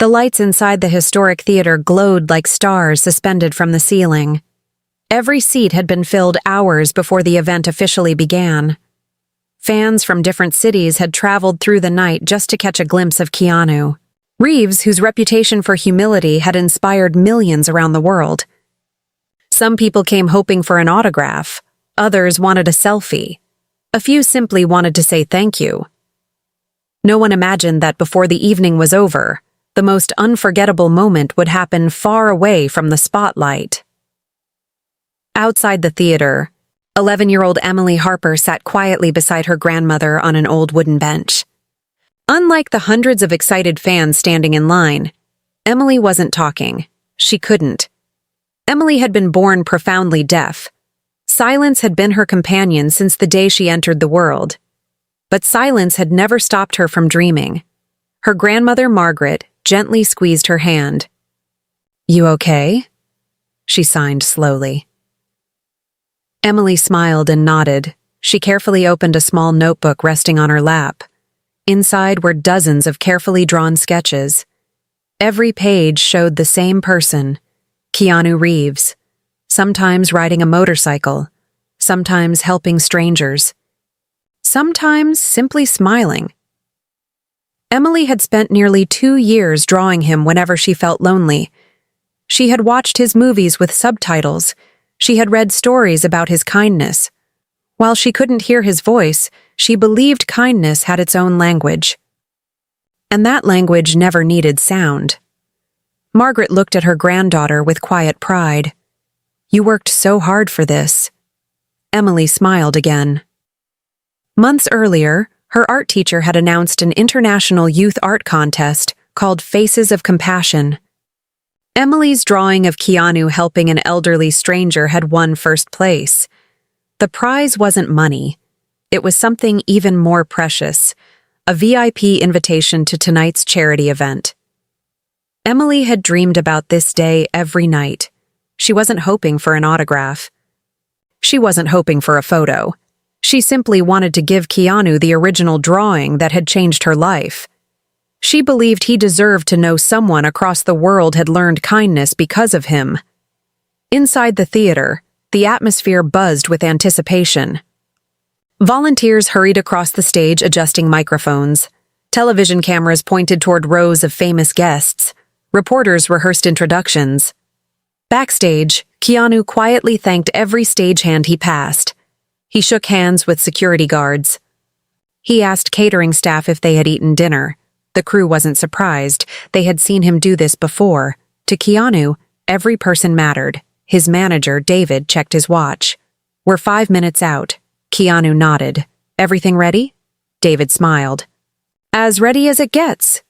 The lights inside the historic theater glowed like stars suspended from the ceiling. Every seat had been filled hours before the event officially began. Fans from different cities had traveled through the night just to catch a glimpse of Keanu Reeves, whose reputation for humility had inspired millions around the world. Some people came hoping for an autograph. Others wanted a selfie. A few simply wanted to say thank you. No one imagined that before the evening was over, the most unforgettable moment would happen far away from the spotlight. Outside the theater, 11-year-old Emily Harper sat quietly beside her grandmother on an old wooden bench. Unlike the hundreds of excited fans standing in line, Emily wasn't talking. She couldn't. Emily had been born profoundly deaf. Silence had been her companion since the day she entered the world. But silence had never stopped her from dreaming. Her grandmother, Margaret, gently squeezed her hand. "You okay?" she signed slowly. Emily smiled and nodded. She carefully opened a small notebook resting on her lap. Inside were dozens of carefully drawn sketches. Every page showed the same person, Keanu Reeves, sometimes riding a motorcycle, sometimes helping strangers, sometimes simply smiling. Emily had spent nearly 2 years drawing him whenever she felt lonely. She had watched his movies with subtitles. She had read stories about his kindness. While she couldn't hear his voice, she believed kindness had its own language. And that language never needed sound. Margaret looked at her granddaughter with quiet pride. "You worked so hard for this." Emily smiled again. Months earlier, her art teacher had announced an international youth art contest called Faces of Compassion. Emily's drawing of Keanu helping an elderly stranger had won first place. The prize wasn't money. It was something even more precious, a VIP invitation to tonight's charity event. Emily had dreamed about this day every night. She wasn't hoping for an autograph. She wasn't hoping for a photo. She simply wanted to give Keanu the original drawing that had changed her life. She believed he deserved to know someone across the world had learned kindness because of him. Inside the theater, the atmosphere buzzed with anticipation. Volunteers hurried across the stage adjusting microphones. Television cameras pointed toward rows of famous guests. Reporters rehearsed introductions. Backstage, Keanu quietly thanked every stagehand he passed. He shook hands with security guards. He asked catering staff if they had eaten dinner. The crew wasn't surprised. They had seen him do this before. To Keanu, every person mattered. His manager, David, checked his watch. "We're 5 minutes out." Keanu nodded. "Everything ready?" David smiled. "As ready as it gets."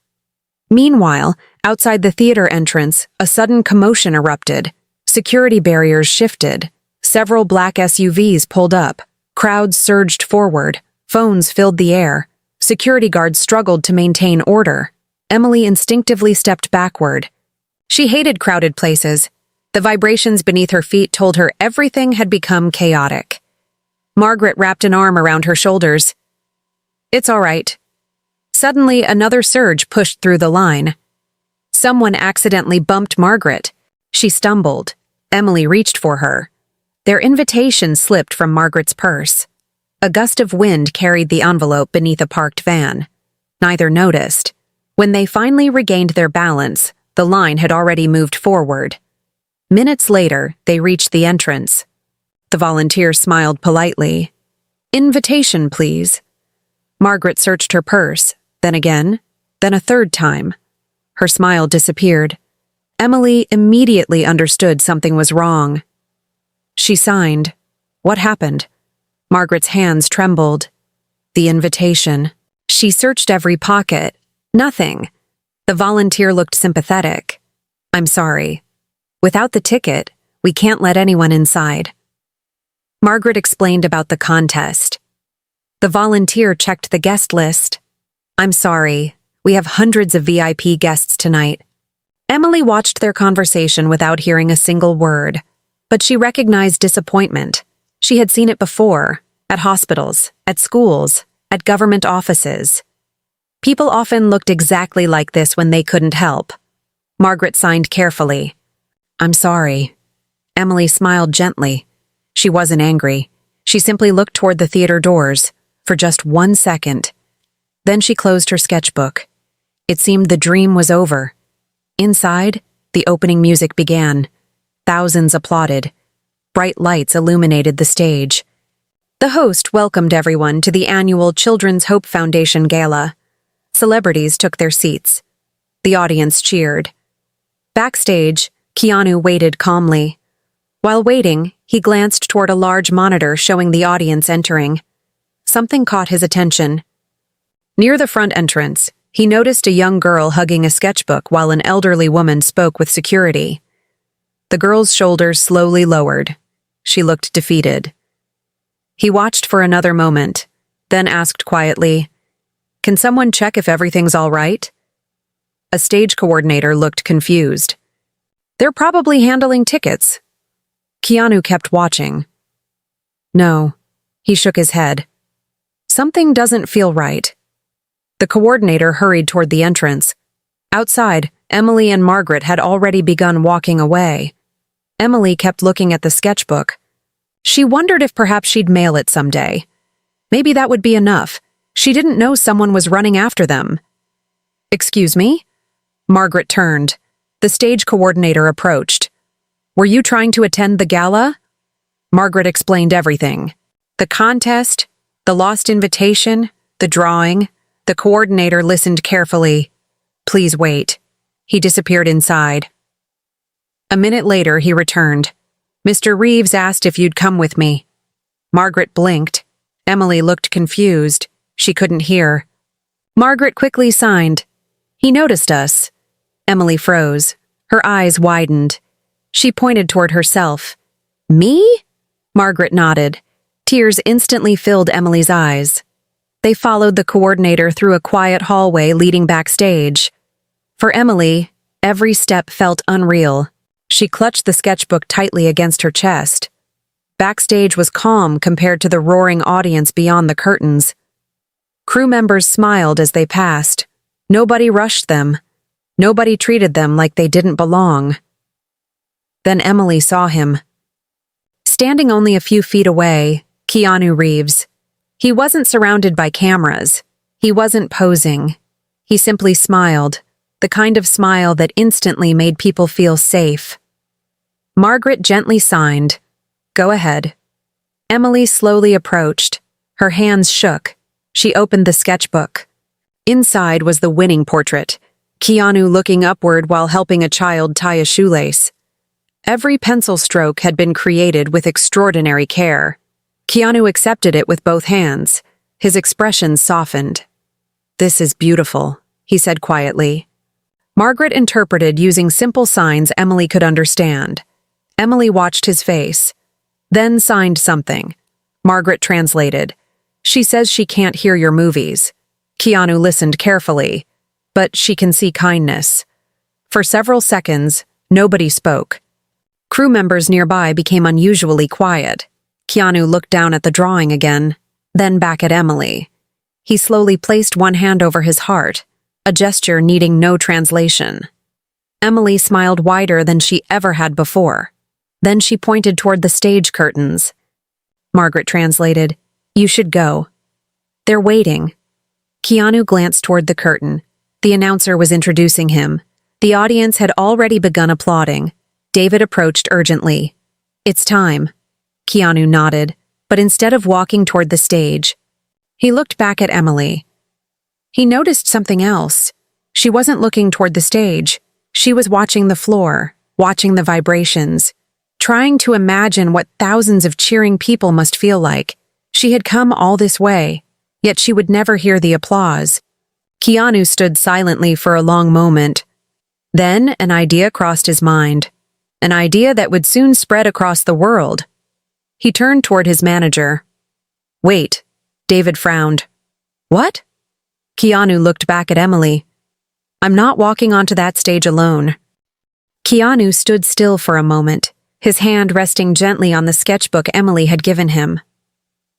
Meanwhile, outside the theater entrance, a sudden commotion erupted. Security barriers shifted. Several black SUVs pulled up. Crowds surged forward. Phones filled the air. Security guards struggled to maintain order. Emily instinctively stepped backward. She hated crowded places. The vibrations beneath her feet told her everything had become chaotic. Margaret wrapped an arm around her shoulders. "It's all right." Suddenly, another surge pushed through the line. Someone accidentally bumped Margaret. She stumbled. Emily reached for her. Their invitation slipped from Margaret's purse. A gust of wind carried the envelope beneath a parked van. Neither noticed. When they finally regained their balance, the line had already moved forward. Minutes later, they reached the entrance. The volunteer smiled politely. "Invitation, please." Margaret searched her purse, then again, then a third time. Her smile disappeared. Emily immediately understood something was wrong. She signed. What happened? Margaret's hands trembled. The invitation. She searched every pocket. Nothing. The volunteer looked sympathetic. "I'm sorry. Without the ticket, we can't let anyone inside." Margaret explained about the contest. The volunteer checked the guest list. "I'm sorry. We have hundreds of VIP guests tonight." Emily watched their conversation without hearing a single word, but she recognized disappointment. She had seen it before, at hospitals, at schools, at government offices. People often looked exactly like this when they couldn't help. Margaret signed carefully. "I'm sorry." Emily smiled gently. She wasn't angry. She simply looked toward the theater doors for just 1 second. Then she closed her sketchbook. It seemed the dream was over. Inside, the opening music began. Thousands applauded. Bright lights illuminated the stage. The host welcomed everyone to the annual Children's Hope Foundation Gala. Celebrities took their seats. The audience cheered. Backstage, Keanu waited calmly. While waiting, he glanced toward a large monitor showing the audience entering. Something caught his attention. Near the front entrance, he noticed a young girl hugging a sketchbook while an elderly woman spoke with security. The girl's shoulders slowly lowered. She looked defeated. He watched for another moment, then asked quietly, "Can someone check if everything's all right?" A stage coordinator looked confused. "They're probably handling tickets." Keanu kept watching. "No." He shook his head. "Something doesn't feel right." The coordinator hurried toward the entrance. Outside, Emily and Margaret had already begun walking away. Emily kept looking at the sketchbook. She wondered if perhaps she'd mail it someday. Maybe that would be enough. She didn't know someone was running after them. "Excuse me?" Margaret turned. The stage coordinator approached. "Were you trying to attend the gala?" Margaret explained everything. The contest, the lost invitation, the drawing. The coordinator listened carefully. "Please wait." He disappeared inside. A minute later, he returned. "Mr. Reeves asked if you'd come with me." Margaret blinked. Emily looked confused. She couldn't hear. Margaret quickly signed. "He noticed us." Emily froze. Her eyes widened. She pointed toward herself. "Me?" Margaret nodded. Tears instantly filled Emily's eyes. They followed the coordinator through a quiet hallway leading backstage. For Emily, every step felt unreal. She clutched the sketchbook tightly against her chest. Backstage was calm compared to the roaring audience beyond the curtains. Crew members smiled as they passed. Nobody rushed them. Nobody treated them like they didn't belong. Then Emily saw him. Standing only a few feet away, Keanu Reeves. He wasn't surrounded by cameras. He wasn't posing. He simply smiled, the kind of smile that instantly made people feel safe. Margaret gently signed, "Go ahead." Emily slowly approached. Her hands shook. She opened the sketchbook. Inside was the winning portrait, Keanu looking upward while helping a child tie a shoelace. Every pencil stroke had been created with extraordinary care. Keanu accepted it with both hands. His expression softened. "This is beautiful," he said quietly. Margaret interpreted using simple signs Emily could understand. Emily watched his face, then signed something. Margaret translated. "She says she can't hear your movies." Keanu listened carefully, "But she can see kindness." For several seconds, nobody spoke. Crew members nearby became unusually quiet. Keanu looked down at the drawing again, then back at Emily. He slowly placed one hand over his heart, a gesture needing no translation. Emily smiled wider than she ever had before. Then she pointed toward the stage curtains. Margaret translated, "You should go." "They're waiting." Keanu glanced toward the curtain. The announcer was introducing him. The audience had already begun applauding. David approached urgently. "It's time." Keanu nodded, but instead of walking toward the stage, he looked back at Emily. He noticed something else. She wasn't looking toward the stage. She was watching the floor, watching the vibrations, trying to imagine what thousands of cheering people must feel like. She had come all this way, yet she would never hear the applause. Keanu stood silently for a long moment. Then an idea crossed his mind, an idea that would soon spread across the world. He turned toward his manager. "Wait," David frowned. "What?" Keanu looked back at Emily. "I'm not walking onto that stage alone." Keanu stood still for a moment, his hand resting gently on the sketchbook Emily had given him.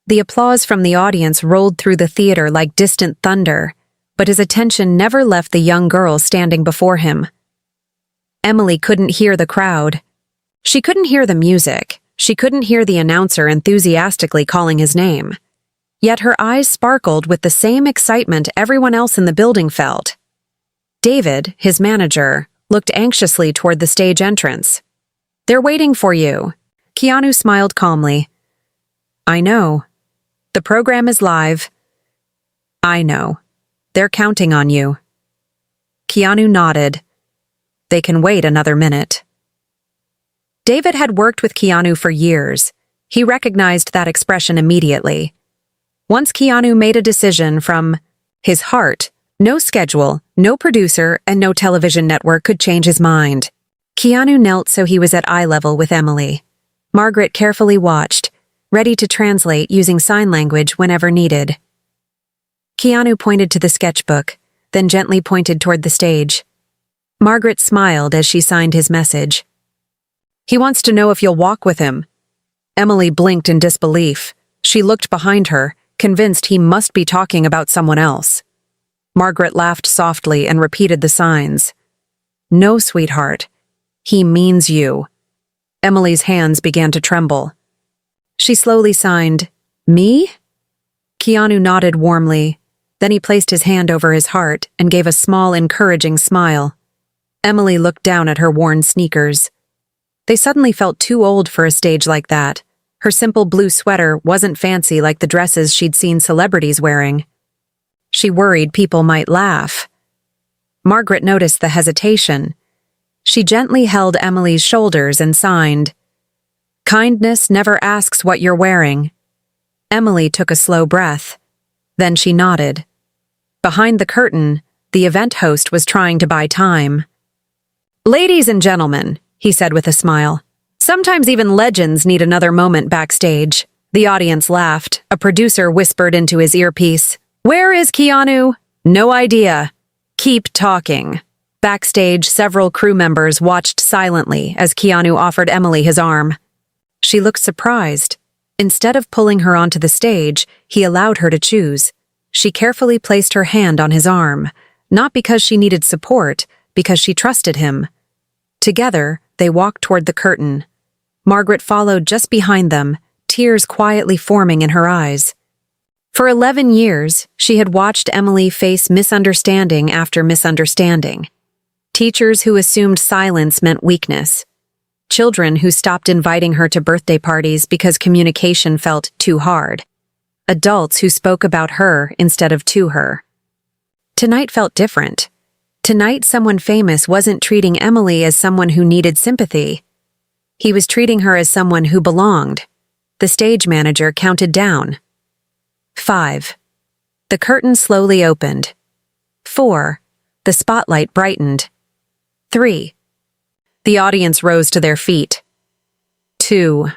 The applause from the audience rolled through the theater like distant thunder, but his attention never left the young girl standing before him. Emily couldn't hear the crowd. She couldn't hear the music. She couldn't hear the announcer enthusiastically calling his name. Yet her eyes sparkled with the same excitement everyone else in the building felt. David, his manager, looked anxiously toward the stage entrance. "They're waiting for you." Keanu smiled calmly. "I know. The program is live." "I know. They're counting on you." Keanu nodded. "They can wait another minute." David had worked with Keanu for years. He recognized that expression immediately. Once Keanu made a decision from his heart, no schedule, no producer, and no television network could change his mind. Keanu knelt so he was at eye level with Emily. Margaret carefully watched, ready to translate using sign language whenever needed. Keanu pointed to the sketchbook, then gently pointed toward the stage. Margaret smiled as she signed his message. "He wants to know if you'll walk with him." Emily blinked in disbelief. She looked behind her, convinced he must be talking about someone else. Margaret laughed softly and repeated the signs. "No, sweetheart. He means you." Emily's hands began to tremble. She slowly signed, "Me?" Keanu nodded warmly. Then he placed his hand over his heart and gave a small, encouraging smile. Emily looked down at her worn sneakers. They suddenly felt too old for a stage like that. Her simple blue sweater wasn't fancy like the dresses she'd seen celebrities wearing. She worried people might laugh. Margaret noticed the hesitation. She gently held Emily's shoulders and signed, "Kindness never asks what you're wearing." Emily took a slow breath. Then she nodded. Behind the curtain, the event host was trying to buy time. "Ladies and gentlemen," he said with a smile, "sometimes even legends need another moment backstage." The audience laughed. A producer whispered into his earpiece, "Where is Keanu?" "No idea." "Keep talking." Backstage, several crew members watched silently as Keanu offered Emily his arm. She looked surprised. Instead of pulling her onto the stage, he allowed her to choose. She carefully placed her hand on his arm, not because she needed support, because she trusted him. Together, they walked toward the curtain. Margaret followed just behind them, tears quietly forming in her eyes. For 11 years, she had watched Emily face misunderstanding after misunderstanding. Teachers who assumed silence meant weakness. Children who stopped inviting her to birthday parties because communication felt too hard. Adults who spoke about her instead of to her. Tonight felt different. Tonight, someone famous wasn't treating Emily as someone who needed sympathy. He was treating her as someone who belonged. The stage manager counted down. 5. The curtain slowly opened. 4. The spotlight brightened. 3. The audience rose to their feet. 2.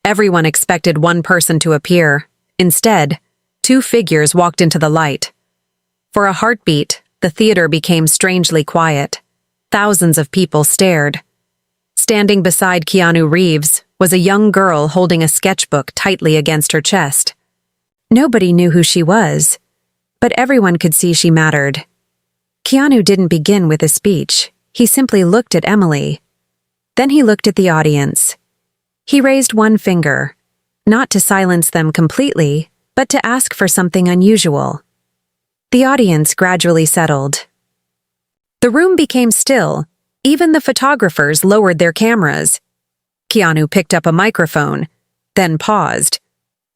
Everyone expected one person to appear. Instead, 2 figures walked into the light. For a heartbeat, the theater became strangely quiet. Thousands of people stared. Standing beside Keanu Reeves was a young girl holding a sketchbook tightly against her chest. Nobody knew who she was, but everyone could see she mattered. Keanu didn't begin with a speech. He simply looked at Emily. Then he looked at the audience. He raised one finger, not to silence them completely, but to ask for something unusual. The audience gradually settled. The room became still. Even the photographers lowered their cameras. Keanu picked up a microphone, then paused.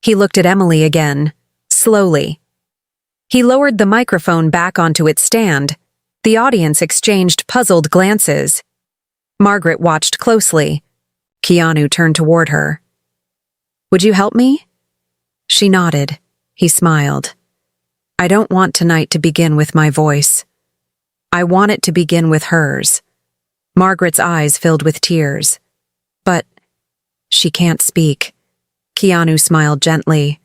He looked at Emily again, slowly. He lowered the microphone back onto its stand. The audience exchanged puzzled glances. Margaret watched closely. Keanu turned toward her. "Would you help me?" She nodded. He smiled. "I don't want tonight to begin with my voice. I want it to begin with hers." Margaret's eyes filled with tears. "But she can't speak." Keanu smiled gently.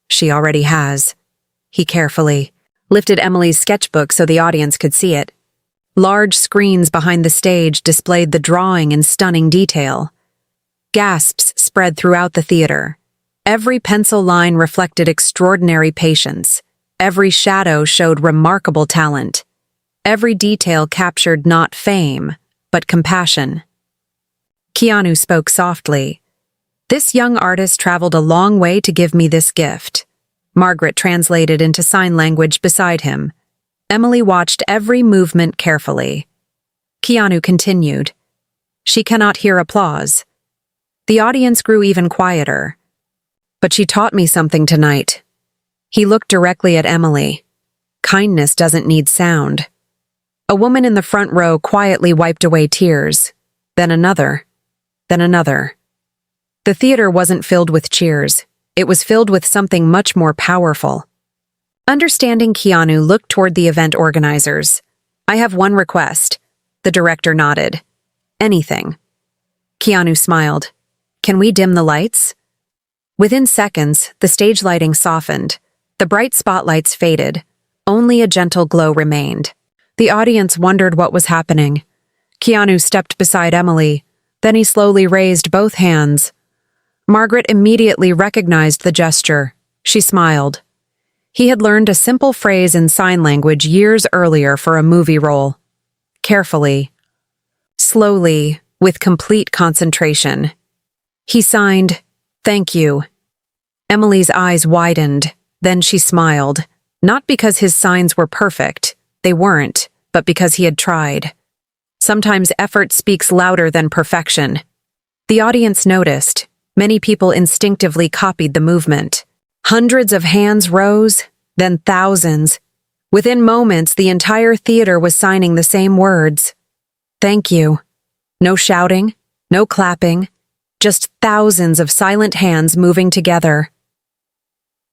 "She already has." He carefully lifted Emily's sketchbook so the audience could see it. Large screens behind the stage displayed the drawing in stunning detail. Gasps spread throughout the theater. Every pencil line reflected extraordinary patience. Every shadow showed remarkable talent. Every detail captured not fame, but compassion. Keanu spoke softly. "This young artist traveled a long way to give me this gift." Margaret translated into sign language beside him. Emily watched every movement carefully. Keanu continued. "She cannot hear applause." The audience grew even quieter. "But she taught me something tonight." He looked directly at Emily. "Kindness doesn't need sound." A woman in the front row quietly wiped away tears. Then another. Then another. The theater wasn't filled with cheers. It was filled with something much more powerful. Understanding, Keanu looked toward the event organizers. "I have one request." The director nodded. "Anything." Keanu smiled. "Can we dim the lights?" Within seconds, the stage lighting softened. The bright spotlights faded. Only a gentle glow remained. The audience wondered what was happening. Keanu stepped beside Emily. Then he slowly raised both hands. Margaret immediately recognized the gesture. She smiled. He had learned a simple phrase in sign language years earlier for a movie role. Carefully, slowly, with complete concentration. He signed, "Thank you." Emily's eyes widened, then she smiled. Not because his signs were perfect, they weren't, but because he had tried. Sometimes effort speaks louder than perfection. The audience noticed. Many people instinctively copied the movement. Hundreds of hands rose, then thousands. Within moments, the entire theater was signing the same words. "Thank you." No shouting, no clapping, just thousands of silent hands moving together.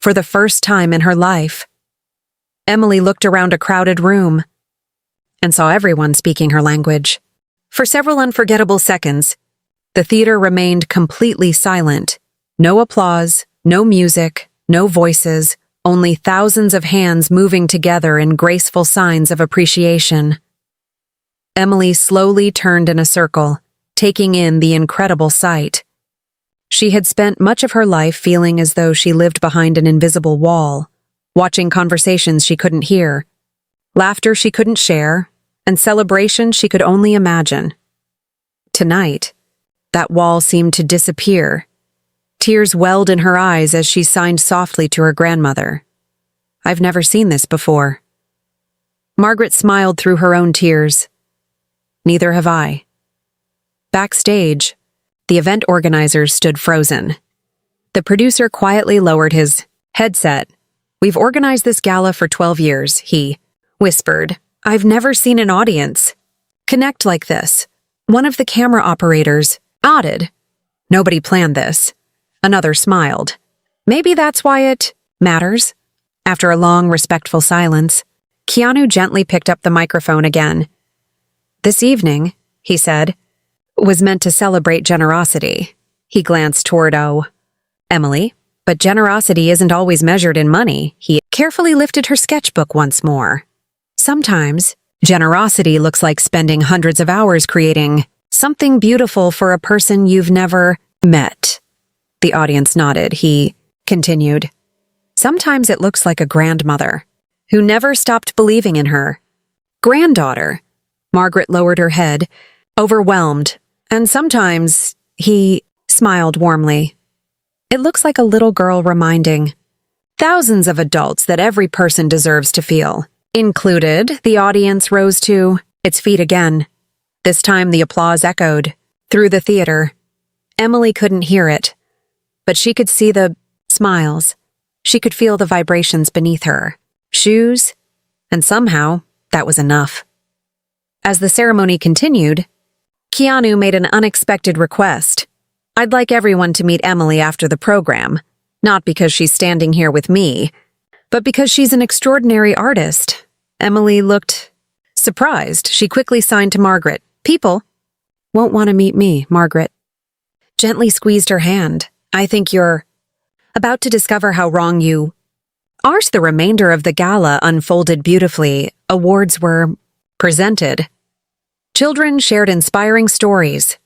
For the first time in her life, Emily looked around a crowded room and saw everyone speaking her language. For several unforgettable seconds, the theater remained completely silent. No applause, no music, no voices, only thousands of hands moving together in graceful signs of appreciation. Emily slowly turned in a circle, taking in the incredible sight. She had spent much of her life feeling as though she lived behind an invisible wall, watching conversations she couldn't hear, laughter she couldn't share, and celebration she could only imagine. Tonight, that wall seemed to disappear. Tears welled in her eyes as she signed softly to her grandmother. "I've never seen this before." Margaret smiled through her own tears. "Neither have I." Backstage, the event organizers stood frozen. The producer quietly lowered his headset. "We've organized this gala for 12 years, he whispered. "I've never seen an audience connect like this." One of the camera operators nodded. "Nobody planned this." Another smiled. "Maybe that's why it matters." After a long, respectful silence, Keanu gently picked up the microphone again. "This evening," he said, "was meant to celebrate generosity." He glanced toward Emily. "But generosity isn't always measured in money." He carefully lifted her sketchbook once more. "Sometimes, generosity looks like spending hundreds of hours creating something beautiful for a person you've never met." The audience nodded. He continued, "Sometimes it looks like a grandmother who never stopped believing in her granddaughter." Margaret lowered her head, overwhelmed. "And sometimes," he smiled warmly, "it looks like a little girl reminding thousands of adults that every person deserves to feel included." The audience rose to its feet again. This time the applause echoed through the theater. Emily couldn't hear it, but she could see the smiles. She could feel the vibrations beneath her shoes, and somehow that was enough. As the ceremony continued, Keanu made an unexpected request. "I'd like everyone to meet Emily after the program, not because she's standing here with me, but because she's an extraordinary artist." Emily looked surprised. She quickly signed to Margaret. "People won't want to meet me," Margaret gently squeezed her hand. "I think you're about to discover how wrong you are." The remainder of the gala unfolded beautifully. Awards were presented. Children shared inspiring stories.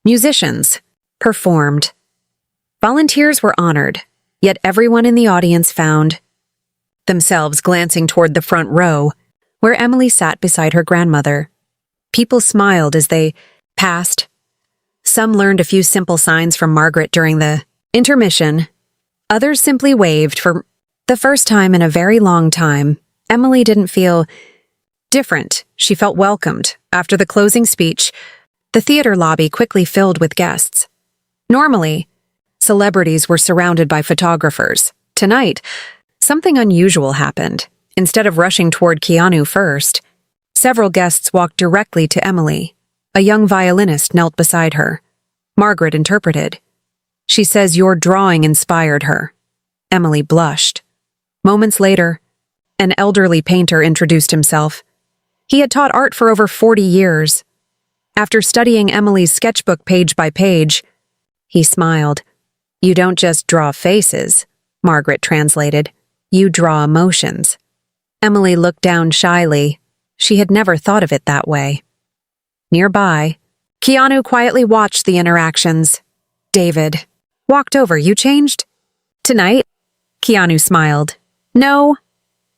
Musicians performed. Volunteers were honored, yet everyone in the audience found themselves glancing toward the front row, where Emily sat beside her grandmother. People smiled as they passed. Some learned a few simple signs from Margaret during the intermission. Others simply waved. For the first time in a very long time, Emily didn't feel different. She felt welcomed. After the closing speech, the theater lobby quickly filled with guests. Normally, celebrities were surrounded by photographers. Tonight, something unusual happened. Instead of rushing toward Keanu first, several guests walked directly to Emily. A young violinist knelt beside her. Margaret interpreted. "She says your drawing inspired her." Emily blushed. Moments later, an elderly painter introduced himself. He had taught art for over 40 years. After studying Emily's sketchbook page by page, he smiled. "You don't just draw faces," Margaret translated. "You draw emotions." Emily looked down shyly. She had never thought of it that way. Nearby, Keanu quietly watched the interactions. David walked over. "You changed?" "Tonight?" Keanu smiled. "No."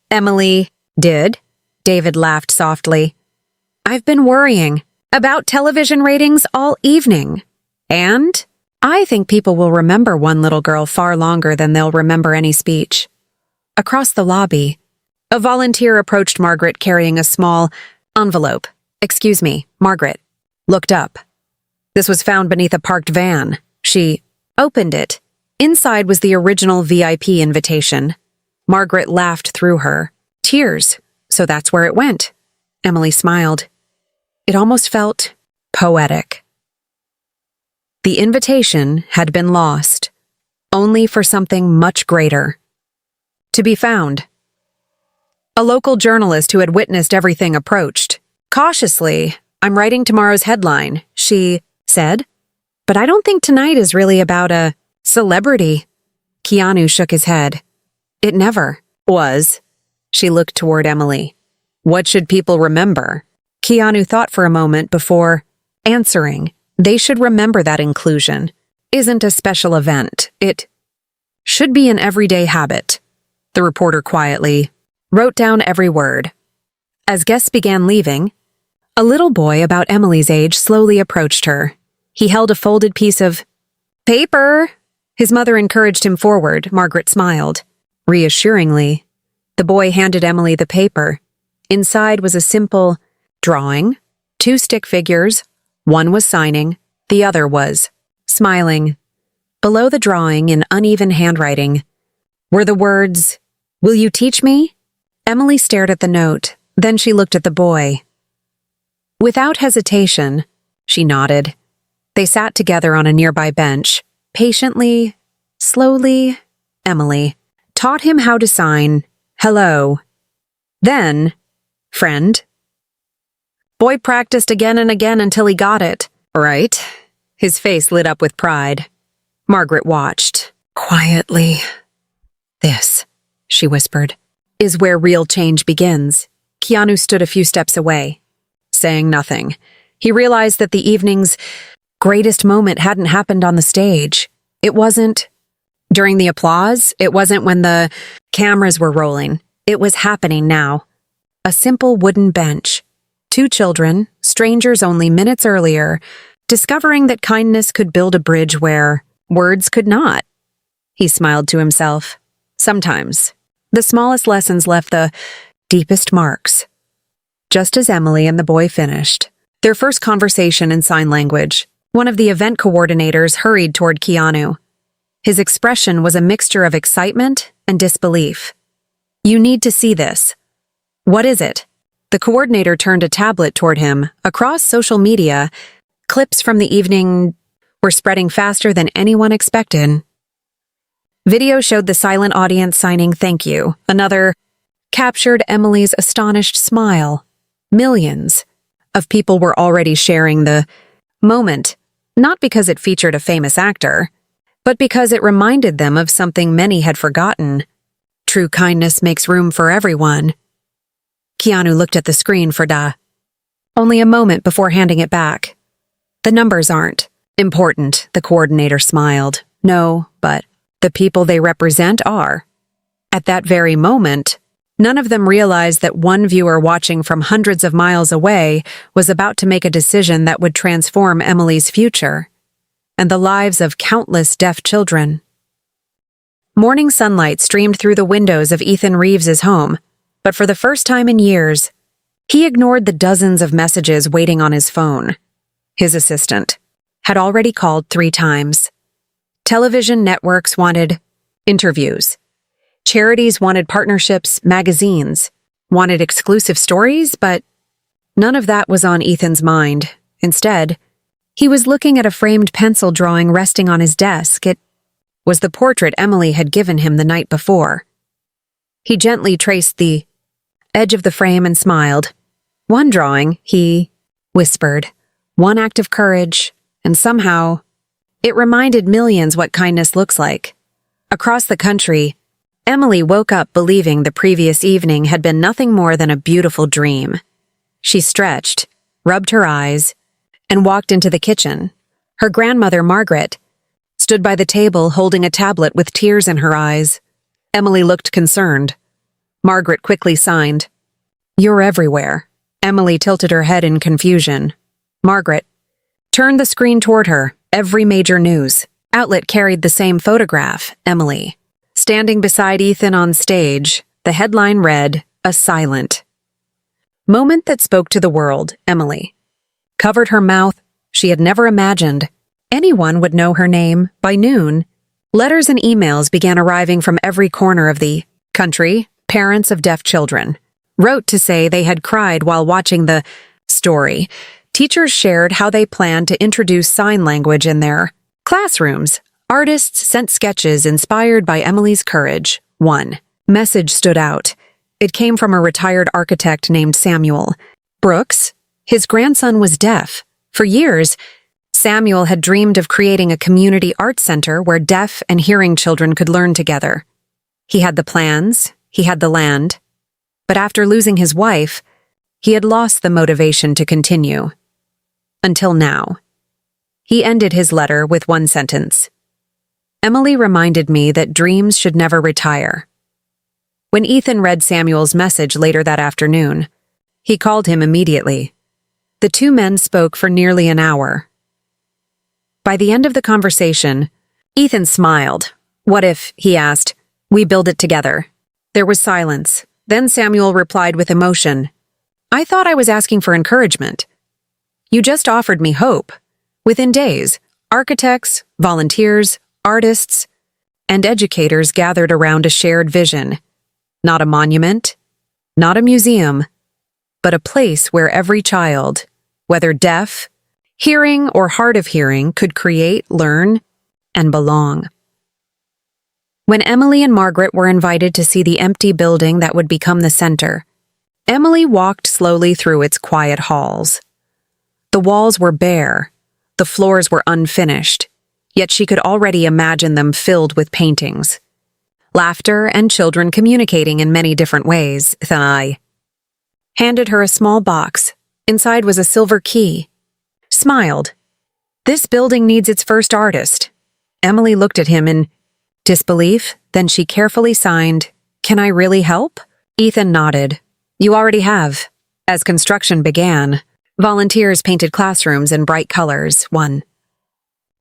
Emily did. David laughed softly. "I've been worrying about television ratings all evening. And I think people will remember one little girl far longer than they'll remember any speech." Across the lobby, a volunteer approached Margaret carrying a small envelope. "Excuse me," Margaret looked up. This was found beneath a parked van. She opened it. Inside was the original VIP invitation. Margaret laughed through her. "Tears. So that's where it went." Emily smiled. It almost felt poetic. The invitation had been lost, only for something much greater to be found. A local journalist who had witnessed everything approached. Cautiously, "I'm writing tomorrow's headline," she said. "But I don't think tonight is really about a celebrity." Keanu shook his head. "It never was." She looked toward Emily. "What should people remember?" Keanu thought for a moment before answering. "They should remember that inclusion isn't a special event. It should be an everyday habit." The reporter quietly wrote down every word. As guests began leaving, a little boy about Emily's age slowly approached her. He held a folded piece of paper. His mother encouraged him forward. Margaret smiled. Reassuringly, the boy handed Emily the paper. Inside was a simple drawing, 2 stick figures. One was signing, the other was smiling. Below the drawing, in uneven handwriting, were the words, "Will you teach me?" Emily stared at the note. Then she looked at the boy. Without hesitation, she nodded. They sat together on a nearby bench. Patiently, slowly, Emily taught him how to sign hello. Then, friend. Boy practiced again and again until he got it. Right? His face lit up with pride. Margaret watched, quietly. "This," she whispered, "is where real change begins." Keanu stood a few steps away, saying nothing. He realized that the evening's greatest moment hadn't happened on the stage. It wasn't during the applause. It wasn't when the cameras were rolling. It was happening now. A simple wooden bench. 2 children, strangers only minutes earlier, discovering that kindness could build a bridge where words could not. He smiled to himself. Sometimes, the smallest lessons left the deepest marks. Just as Emily and the boy finished their first conversation in sign language, one of the event coordinators hurried toward Keanu. His expression was a mixture of excitement and disbelief. "You need to see this." "What is it?" The coordinator turned a tablet toward him. Across social media, clips from the evening were spreading faster than anyone expected. Video showed the silent audience signing "thank you." Another captured Emily's astonished smile. Millions of people were already sharing the moment, not because it featured a famous actor, but because it reminded them of something many had forgotten. True kindness makes room for everyone. Keanu looked at the screen for only a moment before handing it back. "The numbers aren't important," the coordinator smiled. "No, but the people they represent are." At that very moment, None of them realized that one viewer watching from hundreds of miles away was about to make a decision that would transform Emily's future and the lives of countless deaf children. Morning sunlight streamed through the windows of Ethan Reeves's home, but for the first time in years, he ignored the dozens of messages waiting on his phone. His assistant had already called 3 times. Television networks wanted interviews. Charities wanted partnerships, magazines wanted exclusive stories, but none of that was on Ethan's mind. Instead, he was looking at a framed pencil drawing resting on his desk. It was the portrait Emily had given him the night before. He gently traced the edge of the frame and smiled. One drawing, he whispered, one act of courage, and somehow, it reminded millions what kindness looks like. Across the country, Emily woke up believing the previous evening had been nothing more than a beautiful dream. She stretched, rubbed her eyes, and walked into the kitchen. Her grandmother, Margaret, stood by the table holding a tablet with tears in her eyes. Emily looked concerned. Margaret quickly signed. "You're everywhere." Emily tilted her head in confusion. Margaret turned the screen toward her. Every major news outlet carried the same photograph, Emily. Standing beside Ethan on stage, the headline read, "A silent moment that spoke to the world." Emily covered her mouth. She had never imagined anyone would know her name. By noon, letters and emails began arriving from every corner of the country. Parents of deaf children wrote to say they had cried while watching the story. Teachers shared how they planned to introduce sign language in their classrooms. Artists sent sketches inspired by Emily's courage. One message stood out. It came from a retired architect named Samuel Brooks. His grandson was deaf. For years, Samuel had dreamed of creating a community art center where deaf and hearing children could learn together. He had the plans, he had the land, but after losing his wife, he had lost the motivation to continue. Until now. He ended his letter with one sentence. "Emily reminded me that dreams should never retire." When Ethan read Samuel's message later that afternoon, he called him immediately. The 2 men spoke for nearly an hour. By the end of the conversation, Ethan smiled. "What if," he asked, "we build it together?" There was silence. Then Samuel replied with emotion, "I thought I was asking for encouragement. You just offered me hope." Within days, architects, volunteers, artists, and educators gathered around a shared vision. Not a monument, not a museum, but a place where every child, whether deaf, hearing, or hard of hearing, could create, learn, and belong. When Emily and Margaret were invited to see the empty building that would become the center, Emily walked slowly through its quiet halls. The walls were bare, the floors were unfinished, yet she could already imagine them filled with paintings. Laughter and children communicating in many different ways. I handed her a small box. Inside was a silver key. Smiled. "This building needs its first artist." Emily looked at him in disbelief, then she carefully signed, "Can I really help?" Ethan nodded. "You already have." As construction began, volunteers painted classrooms in bright colors. One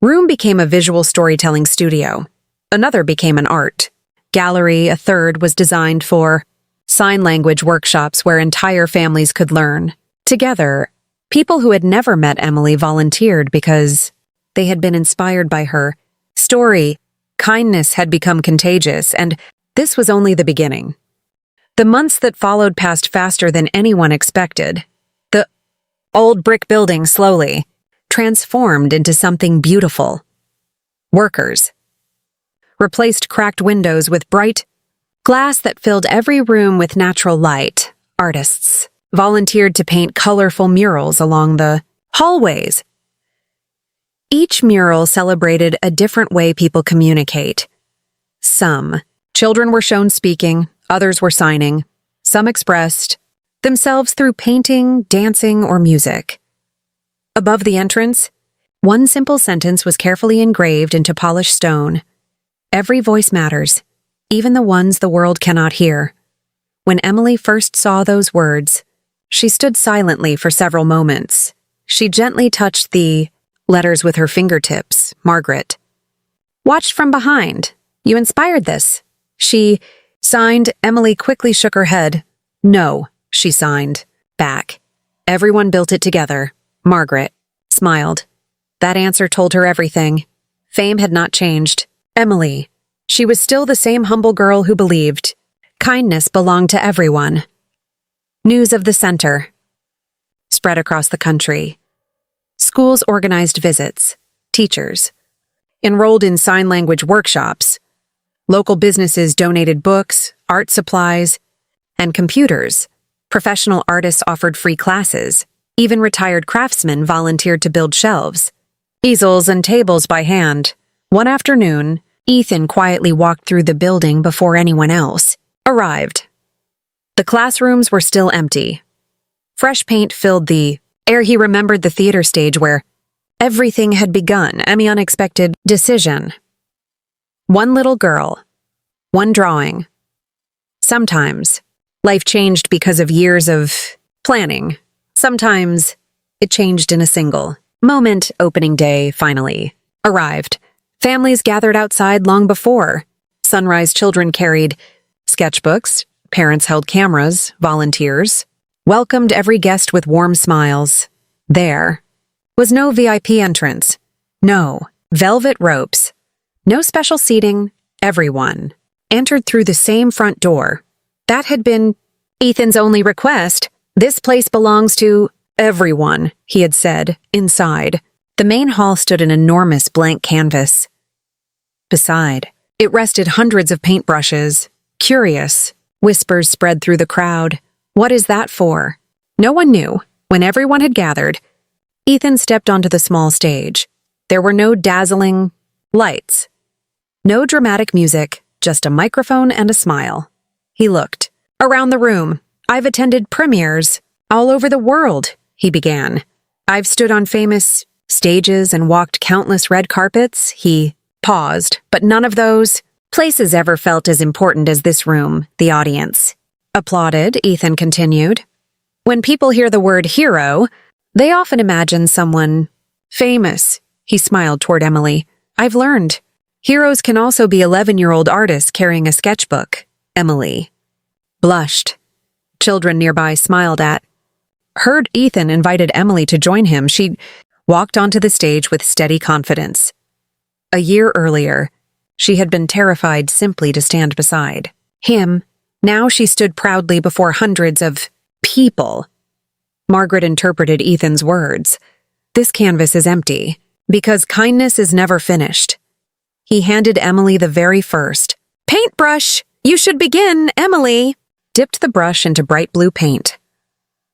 room became a visual storytelling studio. Another became an art gallery. A third was designed for sign language workshops where entire families could learn. Together, people who had never met Emily volunteered because they had been inspired by her story. Kindness had become contagious, and this was only the beginning. The months that followed passed faster than anyone expected. The old brick building slowly transformed into something beautiful. Workers replaced cracked windows with bright glass that filled every room with natural light. Artists volunteered to paint colorful murals along the hallways. Each mural celebrated a different way people communicate. Some children were shown speaking, others were signing. Some expressed themselves through painting, dancing, or music. Above the entrance, one simple sentence was carefully engraved into polished stone. "Every voice matters, even the ones the world cannot hear." When Emily first saw those words, she stood silently for several moments. She gently touched the letters with her fingertips. Margaret. Watched from behind. You inspired this. She signed. Emily quickly shook her head. No, she signed. Back. Everyone built it together. Margaret smiled. That answer told her everything. Fame had not changed. Emily. She was still the same humble girl who believed kindness belonged to everyone. News of the center spread across the country. Schools organized visits. Teachers enrolled in sign language workshops. Local businesses donated books, art supplies, and computers. Professional artists offered free classes. Even retired craftsmen volunteered to build shelves, easels, and tables by hand. One afternoon, Ethan quietly walked through the building before anyone else arrived. The classrooms were still empty. Fresh paint filled the air. He remembered the theater stage where everything had begun. An unexpected decision. One little girl. One drawing. Sometimes, life changed because of years of planning. Sometimes, it changed in a single moment. Opening day finally arrived. Families gathered outside long before. Sunrise children carried sketchbooks. Parents held cameras. Volunteers welcomed every guest with warm smiles. There was no VIP entrance. No velvet ropes. No special seating. Everyone entered through the same front door. That had been Ethan's only request. This place belongs to everyone, he had said. Inside, the main hall stood an enormous blank canvas. Beside, it rested hundreds of paintbrushes. Curious whispers spread through the crowd. What is that for? No one knew. When everyone had gathered, Ethan stepped onto the small stage. There were no dazzling lights. No dramatic music, just a microphone and a smile. He looked around the room. I've attended premieres all over the world, he began. I've stood on famous stages and walked countless red carpets. He paused, but none of those places ever felt as important as this room. The audience applauded. Ethan continued. When people hear the word hero, they often imagine someone famous. He smiled toward Emily. I've learned. Heroes can also be 11-year-old artists carrying a sketchbook. Emily blushed. Children nearby smiled at her. Ethan invited Emily to join him. She walked onto the stage with steady confidence. A year earlier, she had been terrified simply to stand beside him. Now she stood proudly before hundreds of people. Margaret interpreted Ethan's words. This canvas is empty because kindness is never finished. He handed Emily the very first paintbrush. You should begin, Emily. Dipped the brush into bright blue paint.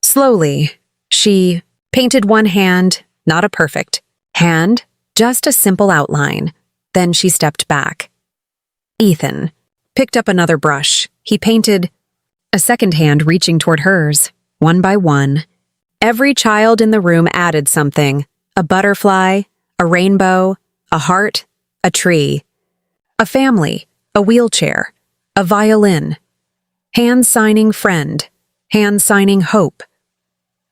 Slowly, she painted one hand, not a perfect hand, just a simple outline. Then she stepped back. Ethan picked up another brush. He painted a second hand reaching toward hers. One by one, every child in the room added something. A butterfly, a rainbow, a heart, a tree, a family, a wheelchair, a violin. Hand signing friend, hand signing hope.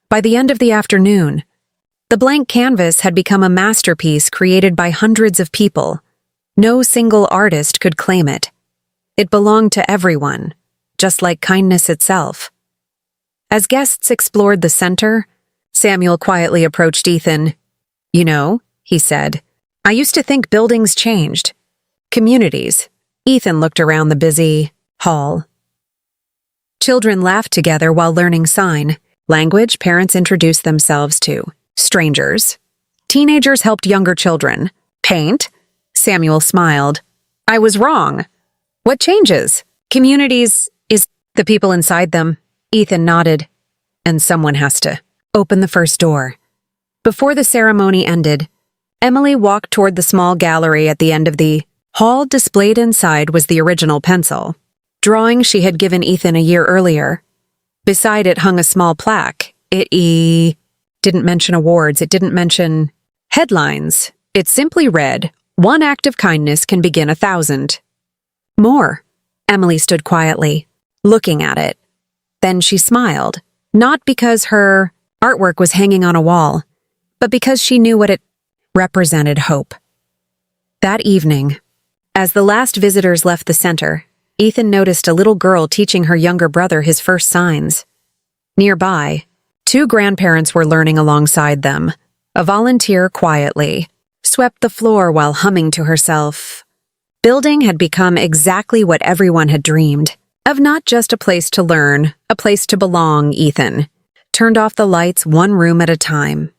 By the end of the afternoon, the blank canvas had become a masterpiece created by hundreds of people. No single artist could claim it. It belonged to everyone, just like kindness itself. As guests explored the center, Samuel quietly approached Ethan. You know, he said, I used to think buildings changed. Communities. Ethan looked around the busy hall. Children laughed together while learning sign language. Parents introduced themselves to strangers. Teenagers helped younger children paint. Samuel smiled. I was wrong. What changes? Communities is the people inside them. Ethan nodded. And someone has to open the first door. Before the ceremony ended, Emily walked toward the small gallery at the end of the hall. Displayed inside was the original pencil drawing she had given Ethan a year earlier. Beside it hung a small plaque. It didn't mention awards. It didn't mention headlines. It simply read, "One act of kindness can begin 1,000 more." Emily stood quietly, looking at it. Then she smiled, not because her artwork was hanging on a wall, but because she knew what it represented: hope. That evening, as the last visitors left the center, Ethan noticed a little girl teaching her younger brother his first signs. Nearby, two grandparents were learning alongside them. A volunteer quietly swept the floor while humming to herself. Building had become exactly what everyone had dreamed of: not just a place to learn, a place to belong. Ethan turned off the lights one room at a time.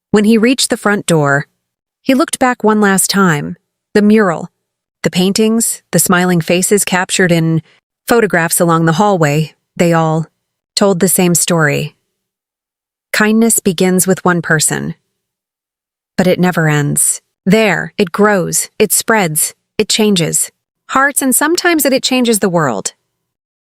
When he reached the front door, he looked back one last time. The mural, the paintings, the smiling faces captured in photographs along the hallway, they all told the same story. Kindness begins with one person, but it never ends. There, it grows, it spreads, it changes hearts, and sometimes it changes the world.